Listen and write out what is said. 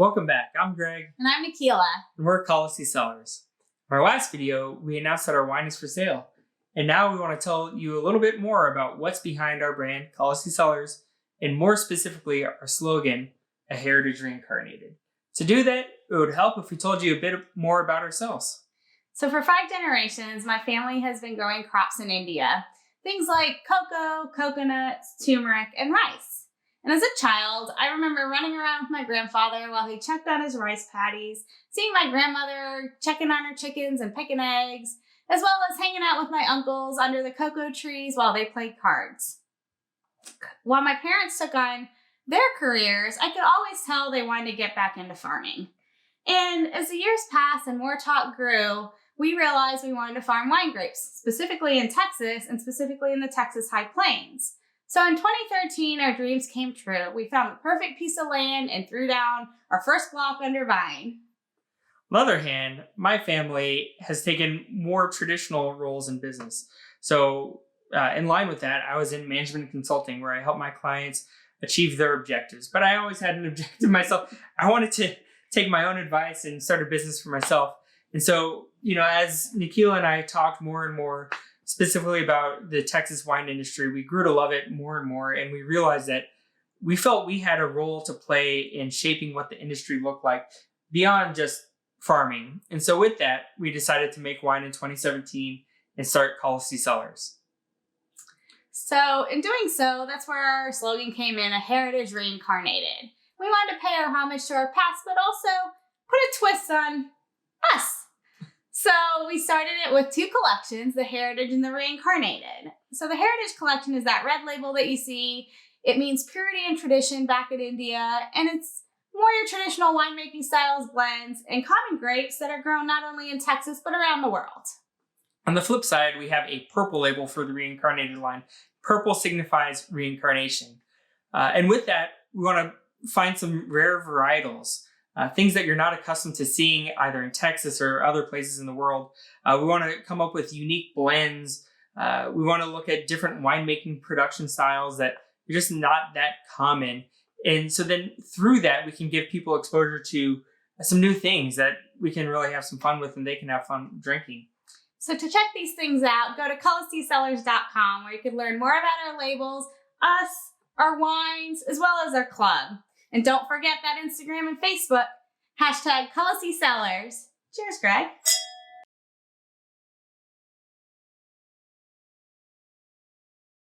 Welcome back. I'm Greg. And I'm Nikila. And we're Collection Sellers. In our last video, we announced that our wine is for sale. And now we want to tell you a little bit more about what's behind our brand, Collection Sellers, and more specifically, our slogan, a Heritage Reincarnated. To do that, it would help if we told you a bit more about ourselves. So for 5 generations, my family has been growing crops in India. Things like cocoa, coconuts, turmeric, and rice. And as a child, I remember running around with my grandfather while he checked on his rice paddies, seeing my grandmother checking on her chickens and picking eggs, as well as hanging out with my uncles under the cocoa trees while they played cards. While my parents took on their careers, I could always tell they wanted to get back into farming. And as the years passed and more talk grew, we realized we wanted to farm wine grapes, specifically in Texas and specifically in the Texas High Plains. So in 2013, our dreams came true. We found the perfect piece of land and threw down our first block under vine. On the other hand, my family has taken more traditional roles in business. So in line with that, I was in management consulting where I help my clients achieve their objectives. But I always had an objective myself. I wanted to take my own advice and start a business for myself. And so, as Nikila and I talked more and more specifically about the Texas wine industry, we grew to love it more and more. And we realized that we felt we had a role to play in shaping what the industry looked like beyond just farming. And so with that, we decided to make wine in 2017 and start Collection Sellers. So in doing so, that's where our slogan came in, a Heritage Reincarnated. We wanted to pay our homage to our past, but also put a twist on us. So we started it with 2 collections, the Heritage and the Reincarnated. So the Heritage Collection is that red label that you see. It means purity and tradition back in India, and it's more your traditional winemaking styles, blends, and common grapes that are grown not only in Texas, but around the world. On the flip side, we have a purple label for the Reincarnated line. Purple signifies reincarnation. And with that, we want to find some rare varietals. Things that you're not accustomed to seeing either in Texas or other places in the world. We want to come up with unique blends. We want to look at different winemaking production styles that are just not that common. And so then through that, we can give people exposure to some new things that we can really have some fun with and they can have fun drinking. So to check these things out, go to collectionsellers.com where you can learn more about our labels, us, our wines, as well as our club. And don't forget that Instagram and Facebook, #CollestySellers. Cheers, Greg.